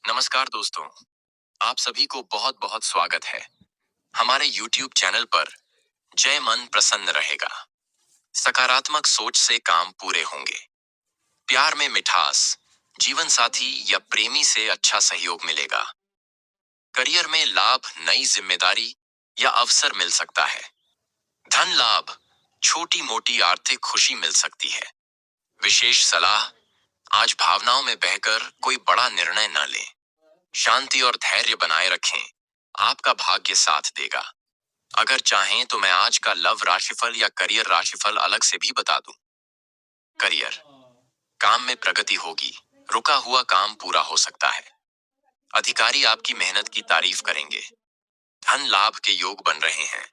नमस्कार दोस्तों, आप सभी को बहुत बहुत स्वागत है हमारे YouTube चैनल पर। जय मन प्रसन्न रहेगा। सकारात्मक सोच से काम पूरे होंगे। प्यार में मिठास, जीवन साथी या प्रेमी से अच्छा सहयोग मिलेगा। करियर में लाभ, नई जिम्मेदारी या अवसर मिल सकता है। धन लाभ, छोटी मोटी आर्थिक खुशी मिल सकती है। विशेष सलाह, आज भावनाओं में बहकर कोई बड़ा निर्णय न लें। शांति और धैर्य बनाए रखें, आपका भाग्य साथ देगा। अगर चाहें तो मैं आज का लव राशिफल या करियर राशिफल अलग से भी बता दूं। करियर, काम में प्रगति होगी, रुका हुआ काम पूरा हो सकता है। अधिकारी आपकी मेहनत की तारीफ करेंगे। धन लाभ के योग बन रहे हैं,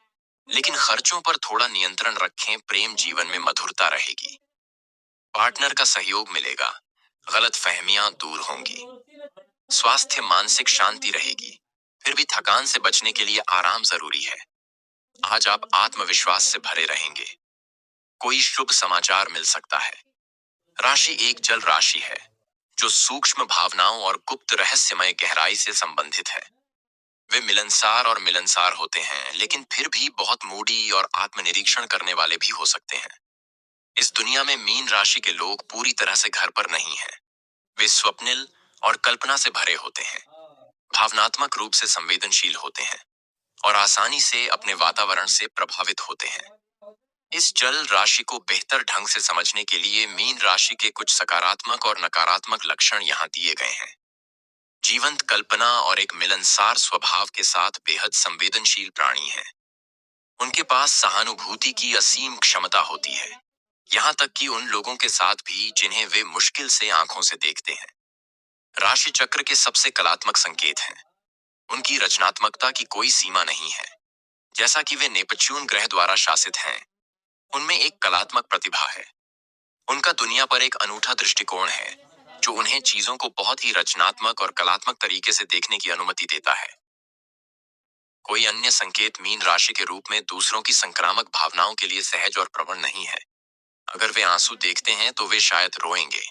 लेकिन खर्चों पर थोड़ा नियंत्रण रखें, प्रेम जीवन में मधुरता रहेगी। पार्टनर का सहयोग मिलेगा, गलत फहमियां दूर होंगी। स्वास्थ्य, मानसिक शांति रहेगी, फिर भी थकान से बचने के लिए आराम जरूरी है। आज आप आत्मविश्वास से भरे रहेंगे। कोई शुभ समाचार मिल सकता है। राशि एक जल राशि है, जो सूक्ष्म भावनाओं और गुप्त रहस्यमय गहराई से संबंधित है। वे मिलनसार और मिलनसार होते हैं, लेकिन फिर भी बहुत मूडी और आत्मनिरीक्षण करने वाले भी हो सकते हैं। इस दुनिया में मीन राशि के लोग पूरी तरह से घर पर नहीं हैं। वे स्वप्निल और कल्पना से भरे होते हैं, भावनात्मक रूप से संवेदनशील होते हैं और आसानी से अपने वातावरण से प्रभावित होते हैं। इस जल राशि को बेहतर ढंग से समझने के लिए मीन राशि के कुछ सकारात्मक और नकारात्मक लक्षण यहाँ दिए गए हैं। जीवंत कल्पना और एक मिलनसार स्वभाव के साथ बेहद संवेदनशील प्राणी हैं। उनके पास सहानुभूति की असीम क्षमता होती है, यहाँ तक कि उन लोगों के साथ भी जिन्हें वे मुश्किल से आंखों से देखते हैं। राशि चक्र के सबसे कलात्मक संकेत हैं। उनकी रचनात्मकता की कोई सीमा नहीं है। जैसा कि वे नेपच्यून ग्रह द्वारा शासित हैं, उनमें एक कलात्मक प्रतिभा है। उनका दुनिया पर एक अनूठा दृष्टिकोण है, जो उन्हें चीजों को बहुत ही रचनात्मक और कलात्मक तरीके से देखने की अनुमति देता है। कोई अन्य संकेत मीन राशि के रूप में दूसरों की संक्रामक भावनाओं के लिए सहज और प्रवण नहीं है। अगर वे आंसू देखते हैं तो वे शायद रोएंगे।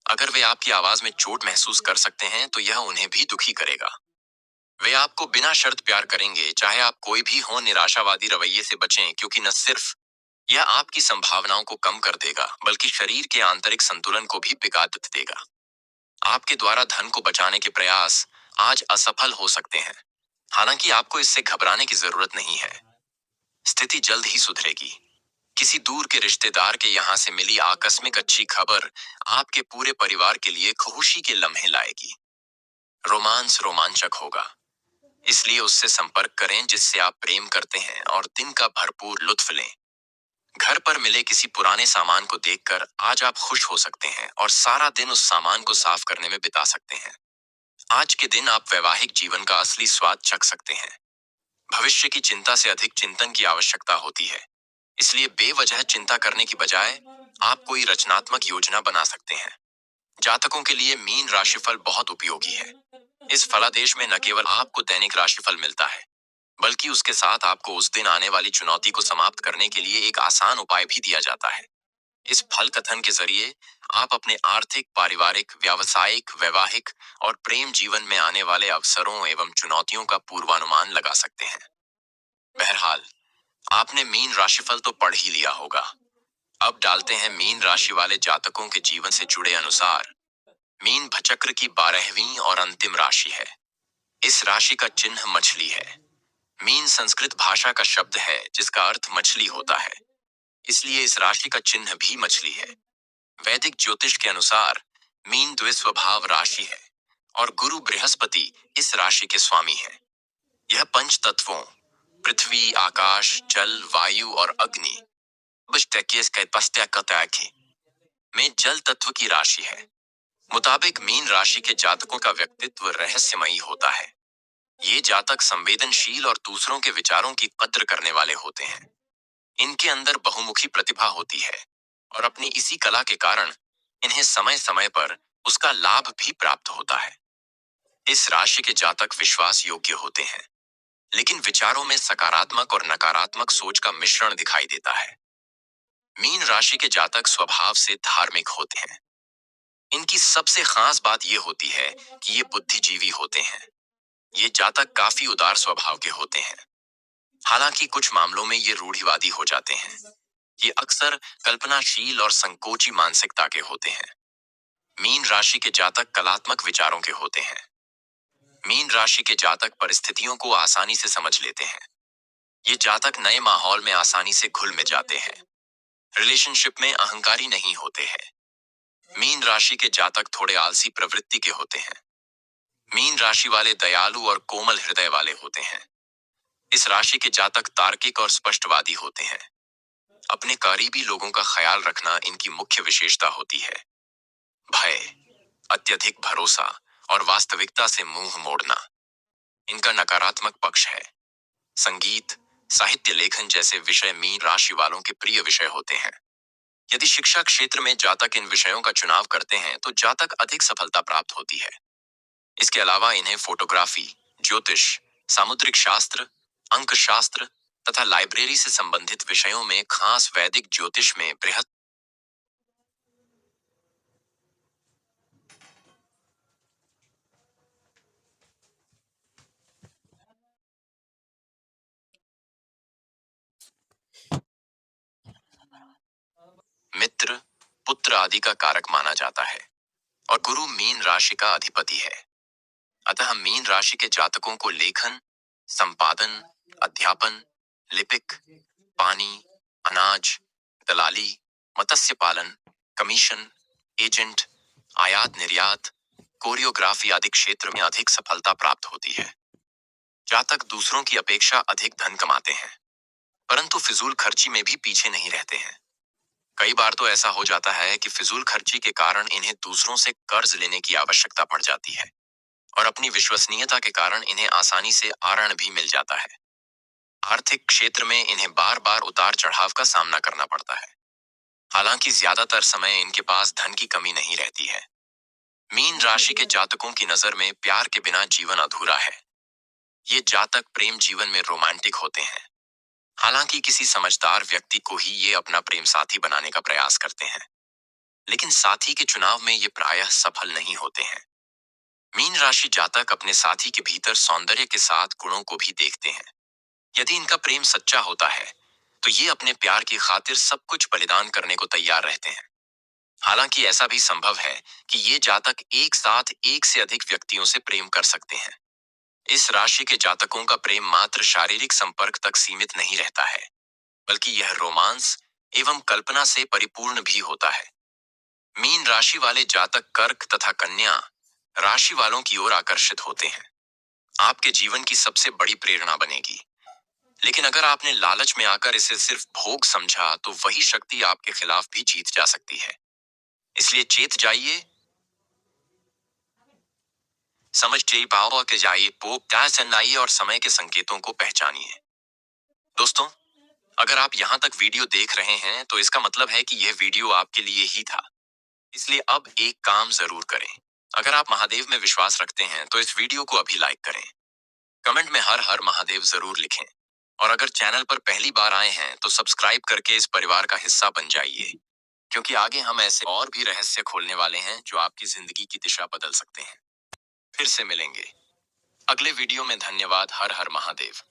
अगर वे आपकी आवाज में चोट महसूस कर सकते हैं तो यह उन्हें भी दुखी करेगा। वे आपको बिना शर्त प्यार करेंगे, चाहे आप कोई भी हो। निराशावादी रवैये से बचें, क्योंकि न सिर्फ यह आपकी संभावनाओं को कम कर देगा, बल्कि शरीर के आंतरिक संतुलन को भी बिगाड़ देगा। आपके द्वारा धन को बचाने के प्रयास आज असफल हो सकते हैं। हालांकि आपको इससे घबराने की जरूरत नहीं है। स्थिति जल्द ही सुधरेगी। किसी दूर के रिश्तेदार के यहाँ से मिली आकस्मिक अच्छी खबर आपके पूरे परिवार के लिए खुशी के लम्हे लाएगी। रोमांस रोमांचक होगा, इसलिए उससे संपर्क करें जिससे आप प्रेम करते हैं और दिन का भरपूर लुत्फ लें। घर पर मिले किसी पुराने सामान को देखकर आज आप खुश हो सकते हैं और सारा दिन उस सामान को साफ करने में बिता सकते हैं। आज के दिन आप वैवाहिक जीवन का असली स्वाद चख सकते हैं। भविष्य की चिंता से अधिक चिंतन की आवश्यकता होती है, इसलिए बेवजह चिंता करने की बजाय आप कोई रचनात्मक योजना बना सकते हैं। जातकों के लिए मीन राशिफल बहुत उपयोगी है। इस फलादेश में न केवल आपको दैनिक राशिफल मिलता है, बल्कि उसके साथ आपको उस दिन आने वाली चुनौती को समाप्त करने के लिए एक आसान उपाय भी दिया जाता है। इस फल कथन के जरिए आप अपने आर्थिक, पारिवारिक, व्यावसायिक, वैवाहिक और प्रेम जीवन में आने वाले अवसरों एवं चुनौतियों का पूर्वानुमान लगा सकते हैं। बहरहाल, आपने मीन राशिफल तो पढ़ ही लिया होगा। अब डालते हैं मीन राशि वाले जातकों के जीवन से जुड़े अनुसार। मीन भचक्र की 12वीं और अंतिम राशि है। इस राशि का चिन्ह मछली है। मीन संस्कृत भाषा का शब्द है जिसका अर्थ मछली होता है, इसलिए इस राशि का चिन्ह भी मछली है। वैदिक ज्योतिष के अनुसार मीन द्विस्वभाव राशि है और गुरु बृहस्पति इस राशि के स्वामी हैं। यह पंच तत्वों पृथ्वी, आकाश, जल, वायु और अग्नि में जल तत्व की राशि है। मुताबिक मीन राशि के जातकों का व्यक्तित्व रहस्यमयी होता है। ये जातक संवेदनशील और दूसरों के विचारों की कद्र करने वाले होते हैं। इनके अंदर बहुमुखी प्रतिभा होती है और अपनी इसी कला के कारण इन्हें समय समय पर उसका लाभ भी प्राप्त होता है। इस राशि के जातक विश्वास योग्य होते हैं, लेकिन विचारों में सकारात्मक और नकारात्मक सोच का मिश्रण दिखाई देता है। मीन राशि के जातक स्वभाव से धार्मिक होते हैं। इनकी सबसे खास बात यह होती है कि ये बुद्धिजीवी होते हैं। ये जातक काफी उदार स्वभाव के होते हैं। हालांकि कुछ मामलों में ये रूढ़िवादी हो जाते हैं। ये अक्सर कल्पनाशील और संकोची मानसिकता के होते हैं। मीन राशि के जातक कलात्मक विचारों के होते हैं। मीन राशि के जातक परिस्थितियों को आसानी से समझ लेते हैं। ये जातक नए माहौल में आसानी से घुल मिल जाते हैं। रिलेशनशिप में अहंकारी नहीं होते हैं। मीन राशि के जातक थोड़े आलसी प्रवृत्ति के होते हैं। मीन राशि वाले दयालु और कोमल हृदय वाले होते हैं। इस राशि के जातक तार्किक और स्पष्टवादी होते हैं। अपने करीबी लोगों का ख्याल रखना इनकी मुख्य विशेषता होती है। भय, अत्यधिक भरोसा और वास्तविकता से मुंह मोड़ना इनका नकारात्मक पक्ष है। संगीत, साहित्य लेखन जैसे विषय मीन राशि वालों के प्रिय विषय होते हैं। यदि शिक्षा क्षेत्र में जातक इन विषयों का चुनाव करते हैं तो जातक अधिक सफलता प्राप्त होती है। इसके अलावा इन्हें फोटोग्राफी, ज्योतिष, सामुद्रिक शास्त्र, अंक शास्त्र तथा लाइब्रेरी से संबंधित विषयों में, खास वैदिक ज्योतिष में बृहद मित्र, पुत्र आदि का कारक माना जाता है और गुरु मीन राशि का अधिपति है। अतः मीन राशि के जातकों को लेखन, संपादन, अध्यापन, लिपिक, पानी, अनाज, दलाली, मत्स्य पालन, कमीशन, एजेंट, आयात निर्यात, कोरियोग्राफी आदि क्षेत्र में अधिक सफलता प्राप्त होती है। जातक दूसरों की अपेक्षा अधिक धन कमाते हैं, परंतु फिजूल खर्ची में भी पीछे नहीं रहते हैं। कई बार तो ऐसा हो जाता है कि फिजूल खर्ची के कारण इन्हें दूसरों से कर्ज लेने की आवश्यकता पड़ जाती है और अपनी विश्वसनीयता के कारण इन्हें आसानी से आरण भी मिल जाता है। आर्थिक क्षेत्र में इन्हें बार बार उतार चढ़ाव का सामना करना पड़ता है। हालांकि ज्यादातर समय इनके पास धन की कमी नहीं रहती है। मीन राशि के जातकों की नजर में प्यार के बिना जीवन अधूरा है। ये जातक प्रेम जीवन में रोमांटिक होते हैं। हालांकि किसी समझदार व्यक्ति को ही ये अपना प्रेम साथी बनाने का प्रयास करते हैं, लेकिन साथी के चुनाव में ये प्रायः सफल नहीं होते हैं। मीन राशि जातक अपने साथी के भीतर सौंदर्य के साथ गुणों को भी देखते हैं। यदि इनका प्रेम सच्चा होता है तो ये अपने प्यार की खातिर सब कुछ बलिदान करने को तैयार रहते हैं। हालांकि ऐसा भी संभव है कि ये जातक एक साथ एक से अधिक व्यक्तियों से प्रेम कर सकते हैं। इस राशि के जातकों का प्रेम मात्र शारीरिक संपर्क तक सीमित नहीं रहता है, बल्कि यह रोमांस एवं कल्पना से परिपूर्ण भी होता है। मीन राशि वाले जातक कर्क तथा कन्या राशि वालों की ओर आकर्षित होते हैं। आपके जीवन की सबसे बड़ी प्रेरणा बनेगी, लेकिन अगर आपने लालच में आकर इसे सिर्फ भोग समझा तो वही शक्ति आपके खिलाफ भी जीत जा सकती है। इसलिए चेत जाइए, समझ पाओ के जाइए, पोप चलाइए और समय के संकेतों को पहचानिए। दोस्तों, अगर आप यहाँ तक वीडियो देख रहे हैं तो इसका मतलब है कि यह वीडियो आपके लिए ही था। इसलिए अब एक काम जरूर करें। अगर आप महादेव में विश्वास रखते हैं तो इस वीडियो को अभी लाइक करें। कमेंट में हर हर महादेव जरूर लिखें। और अगर चैनल पर पहली बार आए हैं तो सब्सक्राइब करके इस परिवार का हिस्सा बन जाइए, क्योंकि आगे हम ऐसे और भी रहस्य खोलने वाले हैं जो आपकी जिंदगी की दिशा बदल सकते हैं। फिर से मिलेंगे अगले वीडियो में। धन्यवाद। हर हर महादेव।